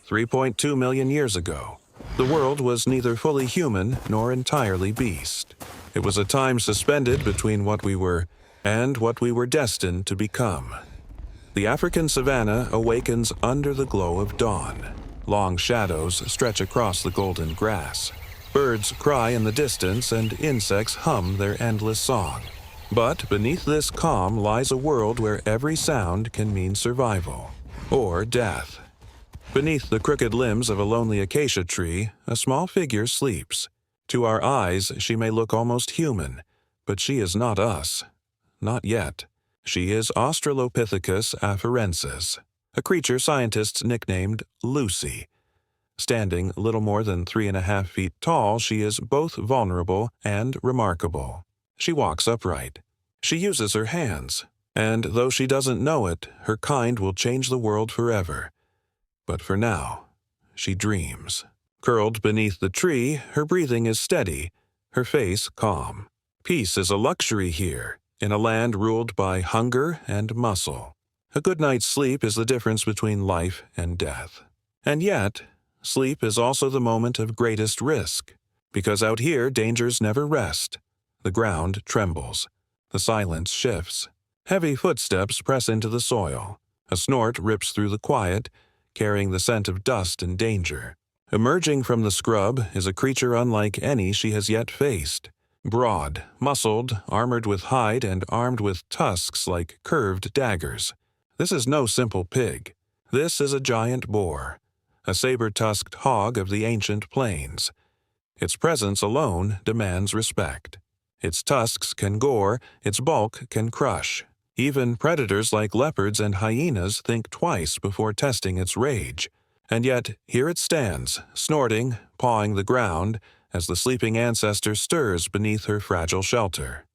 3.2 million years ago, the world was neither fully human nor entirely beast. It was a time suspended between what we were and what we were destined to become. The African savanna awakens under the glow of dawn. Long shadows stretch across the golden grass. Birds cry in the distance and insects hum their endless song. But beneath this calm lies a world where every sound can mean survival or death. Beneath the crooked limbs of a lonely acacia tree, a small figure sleeps. To our eyes, she may look almost human, but she is not us. Not yet. She is Australopithecus afarensis, a creature scientists nicknamed Lucy. Standing little more than 3.5 feet tall, she is both vulnerable and remarkable. She walks upright. She uses her hands, and though she doesn't know it, her kind will change the world forever. But for now, she dreams. Curled beneath the tree, her breathing is steady, her face calm. Peace is a luxury here, in a land ruled by hunger and muscle. A good night's sleep is the difference between life and death. And yet, sleep is also the moment of greatest risk, because out here dangers never rest. The ground trembles. The silence shifts. Heavy footsteps press into the soil. A snort rips through the quiet, carrying the scent of dust and danger. Emerging from the scrub is a creature unlike any she has yet faced. Broad, muscled, armored with hide and armed with tusks like curved daggers. This is no simple pig. This is a giant boar, a saber-tusked hog of the ancient plains. Its presence alone demands respect. Its tusks can gore, its bulk can crush. Even predators like leopards and hyenas think twice before testing its rage. And yet, here it stands, snorting, pawing the ground, as the sleeping ancestor stirs beneath her fragile shelter.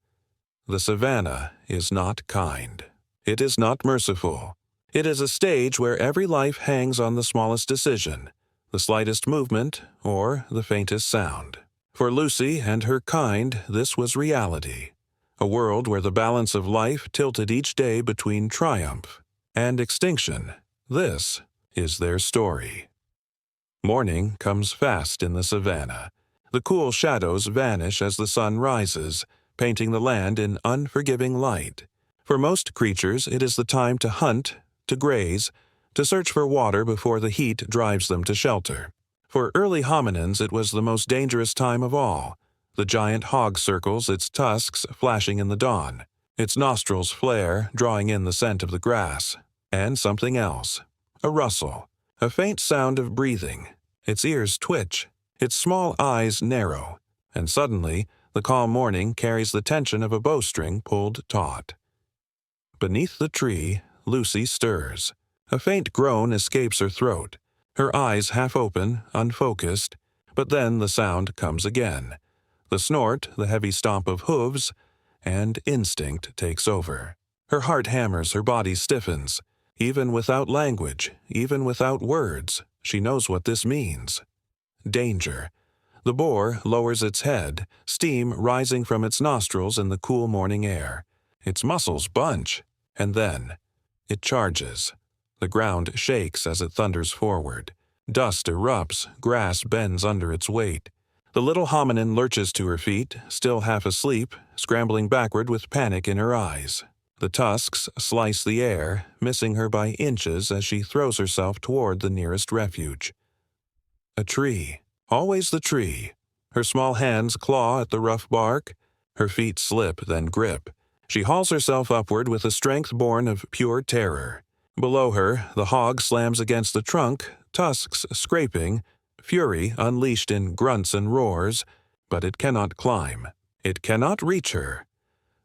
The savanna is not kind. It is not merciful. It is a stage where every life hangs on the smallest decision, the slightest movement, or the faintest sound. For Lucy and her kind, this was reality. A world where the balance of life tilted each day between triumph and extinction. This is their story. Morning comes fast in the savanna. The cool shadows vanish as the sun rises, painting the land in unforgiving light. For most creatures, it is the time to hunt, to graze, to search for water before the heat drives them to shelter. For early hominins, it was the most dangerous time of all. The giant hog circles its tusks flashing in the dawn. Its nostrils flare, drawing in the scent of the grass. And something else. A rustle. A faint sound of breathing. Its ears twitch. Its small eyes narrow. And suddenly, the calm morning carries the tension of a bowstring pulled taut. Beneath the tree, Lucy stirs. A faint groan escapes her throat. Her eyes half open, unfocused. But then the sound comes again. The snort, the heavy stomp of hooves, and instinct takes over. Her heart hammers, her body stiffens. Even without language, even without words, she knows what this means. Danger. The boar lowers its head, steam rising from its nostrils in the cool morning air. Its muscles bunch, and then it charges. The ground shakes as it thunders forward. Dust erupts, grass bends under its weight. The little hominin lurches to her feet, still half asleep, scrambling backward with panic in her eyes. The tusks slice the air, missing her by inches as she throws herself toward the nearest refuge. A tree. Always the tree. Her small hands claw at the rough bark. Her feet slip, then grip. She hauls herself upward with a strength born of pure terror. Below her, the hog slams against the trunk, tusks scraping, fury unleashed in grunts and roars, but it cannot climb. It cannot reach her.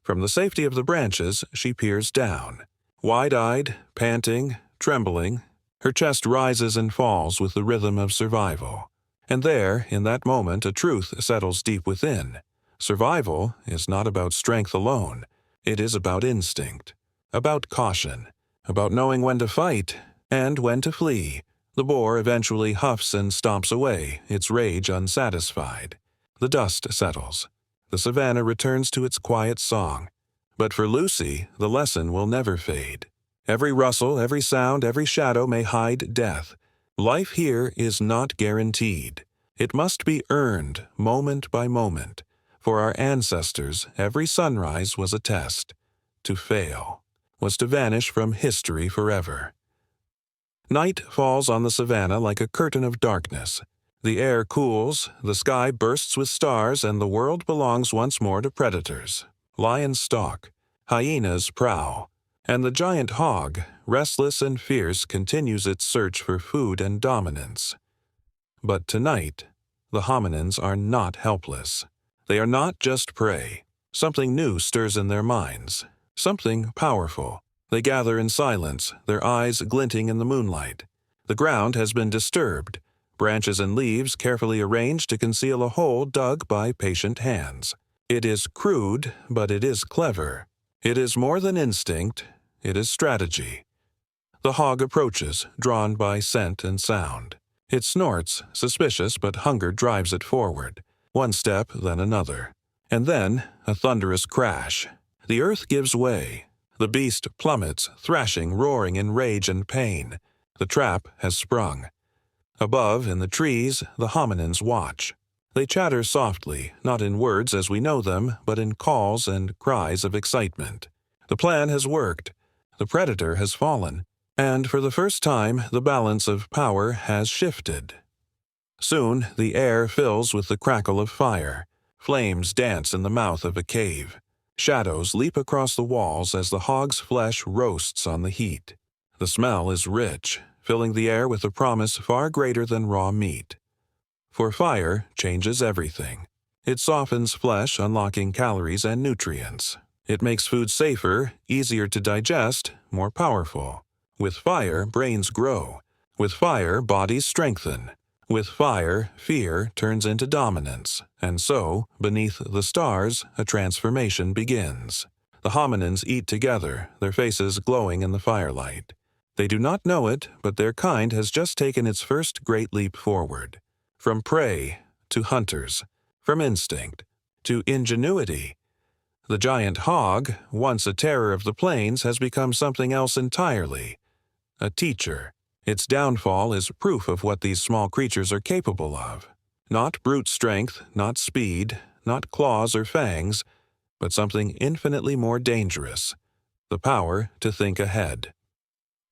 From the safety of the branches, she peers down. Wide-eyed, panting, trembling, her chest rises and falls with the rhythm of survival. And there, in that moment, a truth settles deep within. Survival is not about strength alone. It is about instinct, about caution, about knowing when to fight and when to flee. The boar eventually huffs and stomps away, its rage unsatisfied. The dust settles. The savanna returns to its quiet song. But for Lucy, the lesson will never fade. Every rustle, every sound, every shadow may hide death. Life here is not guaranteed. It must be earned moment by moment. For our ancestors, every sunrise was a test. To fail was to vanish from history forever. Night falls on the savanna like a curtain of darkness. The air cools, the sky bursts with stars, and the world belongs once more to predators. Lions stalk, hyenas prowl, and the giant hog, restless and fierce, continues its search for food and dominance. But tonight, the hominins are not helpless. They are not just prey. Something new stirs in their minds, something powerful. They gather in silence, their eyes glinting in the moonlight. The ground has been disturbed, branches and leaves carefully arranged to conceal a hole dug by patient hands. It is crude, but it is clever. It is more than instinct, it is strategy. The hog approaches, drawn by scent and sound. It snorts, suspicious, but hunger drives it forward. One step, then another. And then, a thunderous crash. The earth gives way. The beast plummets, thrashing, roaring in rage and pain. The trap has sprung. Above, in the trees, the hominins watch. They chatter softly, not in words as we know them, but in calls and cries of excitement. The plan has worked. The predator has fallen. And for the first time, the balance of power has shifted. Soon, the air fills with the crackle of fire. Flames dance in the mouth of a cave. Shadows leap across the walls as the hog's flesh roasts on the heat. The smell is rich, filling the air with a promise far greater than raw meat. For fire changes everything. It softens flesh, unlocking calories and nutrients. It makes food safer, easier to digest, more powerful. With fire, brains grow. With fire, bodies strengthen. With fire, fear turns into dominance, and so, beneath the stars, a transformation begins. The hominins eat together, their faces glowing in the firelight. They do not know it, but their kind has just taken its first great leap forward. From prey to hunters, from instinct to ingenuity. The giant hog, once a terror of the plains, has become something else entirely. A teacher. Its downfall is proof of what these small creatures are capable of. Not brute strength, not speed, not claws or fangs, but something infinitely more dangerous. The power to think ahead.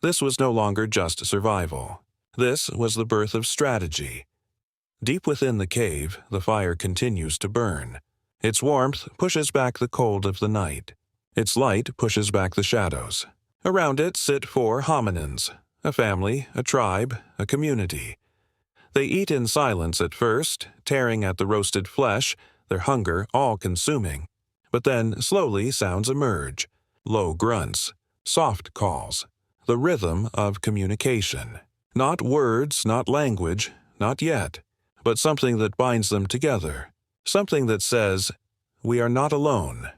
This was no longer just survival. This was the birth of strategy. Deep within the cave, the fire continues to burn. Its warmth pushes back the cold of the night. Its light pushes back the shadows. Around it sit 4 hominins. A family, a tribe, a community. They eat in silence at first, tearing at the roasted flesh, their hunger all-consuming. But then, slowly, sounds emerge. Low grunts, soft calls, the rhythm of communication. Not words, not language, not yet, but something that binds them together. Something that says, "We are not alone."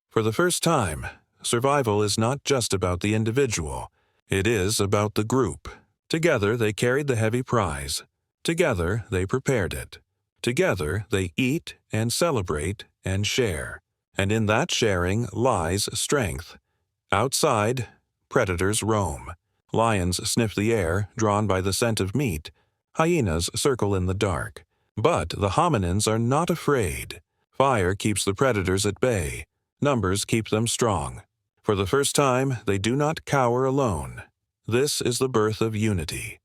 For the first time, survival is not just about the individual. It is about the group. Together they carried the heavy prize. Together they prepared it. Together they eat and celebrate and share. And in that sharing lies strength. Outside, predators roam. Lions sniff the air, drawn by the scent of meat. Hyenas circle in the dark. But the hominins are not afraid. Fire keeps the predators at bay. Numbers keep them strong. For the first time, they do not cower alone. This is the birth of unity.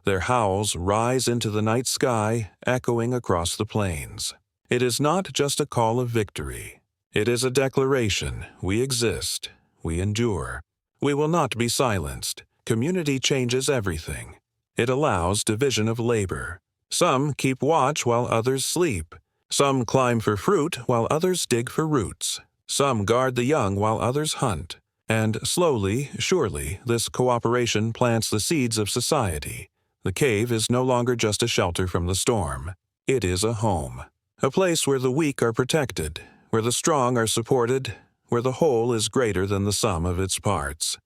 Their howls rise into the night sky, echoing across the plains. It is not just a call of victory. It is a declaration: we exist, we endure. We will not be silenced. Community changes everything. It allows division of labor. Some keep watch while others sleep. Some climb for fruit while others dig for roots. Some guard the young while others hunt. And slowly, surely, this cooperation plants the seeds of society. The cave is no longer just a shelter from the storm. It is a home. A place where the weak are protected, where the strong are supported, where the whole is greater than the sum of its parts.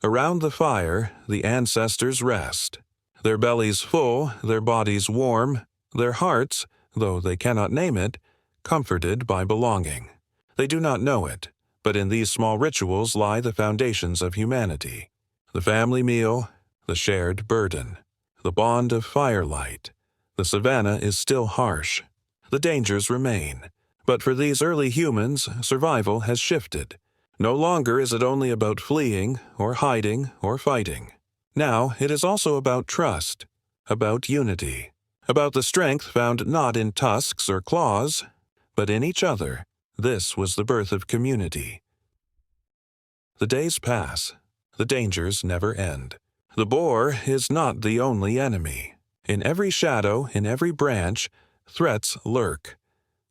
Around the fire, the ancestors rest. Their bellies full, their bodies warm, their hearts, though they cannot name it, comforted by belonging. They do not know it, but in these small rituals lie the foundations of humanity. The family meal, the shared burden, the bond of firelight. The savanna is still harsh. The dangers remain. But for these early humans, survival has shifted. No longer is it only about fleeing, or hiding, or fighting. Now it is also about trust, about unity, about the strength found not in tusks or claws, but in each other. This was the birth of community. The days pass. The dangers never end. The boar is not the only enemy. In every shadow, in every branch, threats lurk.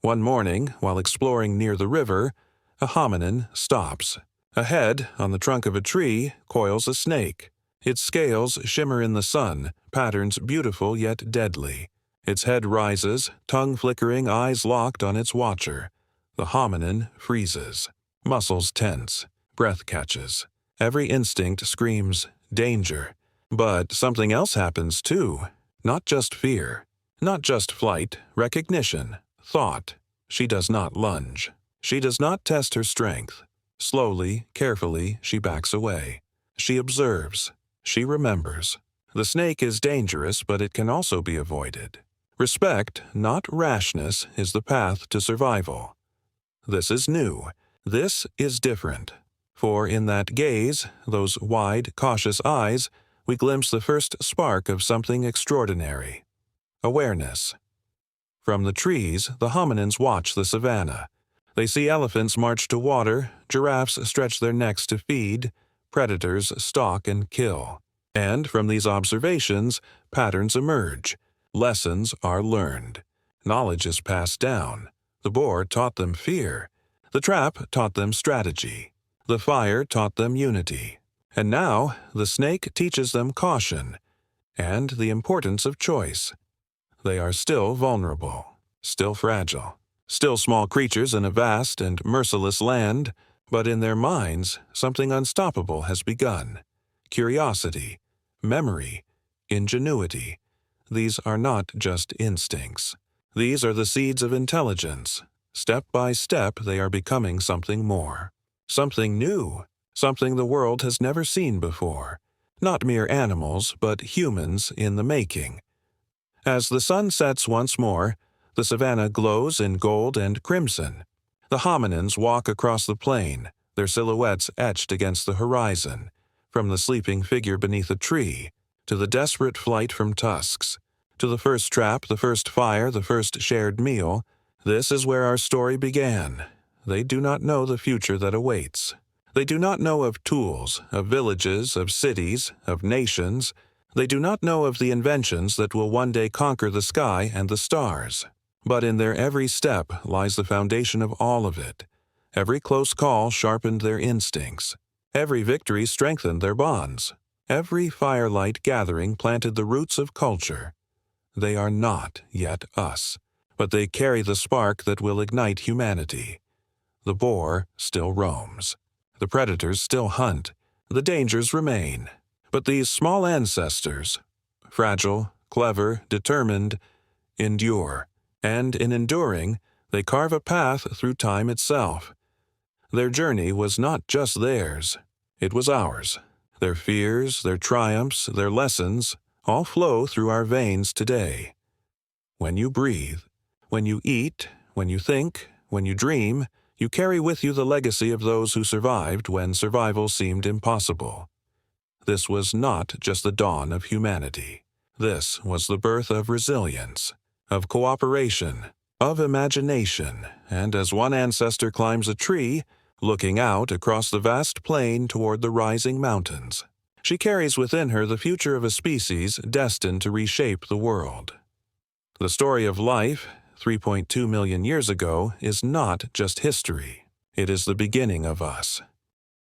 One morning, while exploring near the river, a hominin stops. Ahead, on the trunk of a tree, coils a snake. Its scales shimmer in the sun, patterns beautiful yet deadly. Its head rises, tongue flickering, eyes locked on its watcher. The hominin freezes. Muscles tense. Breath catches. Every instinct screams, danger. But something else happens too. Not just fear. Not just flight, recognition, thought. She does not lunge. She does not test her strength. Slowly, carefully, she backs away. She observes. She remembers. The snake is dangerous, but it can also be avoided. Respect, not rashness, is the path to survival. This is new. This is different. For in that gaze, those wide, cautious eyes, we glimpse the first spark of something extraordinary. Awareness. From the trees, the hominins watch the savanna. They see elephants march to water, giraffes stretch their necks to feed, predators stalk and kill. And from these observations, patterns emerge. Lessons are learned. Knowledge is passed down. The boar taught them fear. The trap taught them strategy. The fire taught them unity. And now, the snake teaches them caution and the importance of choice. They are still vulnerable, still fragile, still small creatures in a vast and merciless land, but in their minds, something unstoppable has begun. Curiosity, memory, ingenuity. These are not just instincts. These are the seeds of intelligence. Step by step, they are becoming something more. Something new, something the world has never seen before. Not mere animals, but humans in the making. As the sun sets once more, the savanna glows in gold and crimson. The hominins walk across the plain, their silhouettes etched against the horizon, from the sleeping figure beneath a tree, to the desperate flight from tusks, to the first trap, the first fire, the first shared meal. This is where our story began. They do not know the future that awaits. They do not know of tools, of villages, of cities, of nations. They do not know of the inventions that will one day conquer the sky and the stars. But in their every step lies the foundation of all of it. Every close call sharpened their instincts. Every victory strengthened their bonds. Every firelight gathering planted the roots of culture. They are not yet us, but they carry the spark that will ignite humanity. The boar still roams. The predators still hunt. The dangers remain. But these small ancestors, fragile, clever, determined, endure. And in enduring, they carve a path through time itself. Their journey was not just theirs. It was ours. Their fears, their triumphs, their lessons, all flow through our veins today. When you breathe, when you eat, when you think, when you dream, you carry with you the legacy of those who survived when survival seemed impossible. This was not just the dawn of humanity. This was the birth of resilience, of cooperation, of imagination, and as one ancestor climbs a tree, looking out across the vast plain toward the rising mountains, she carries within her the future of a species destined to reshape the world. The story of life, 3.2 million years ago, is not just history. It is the beginning of us.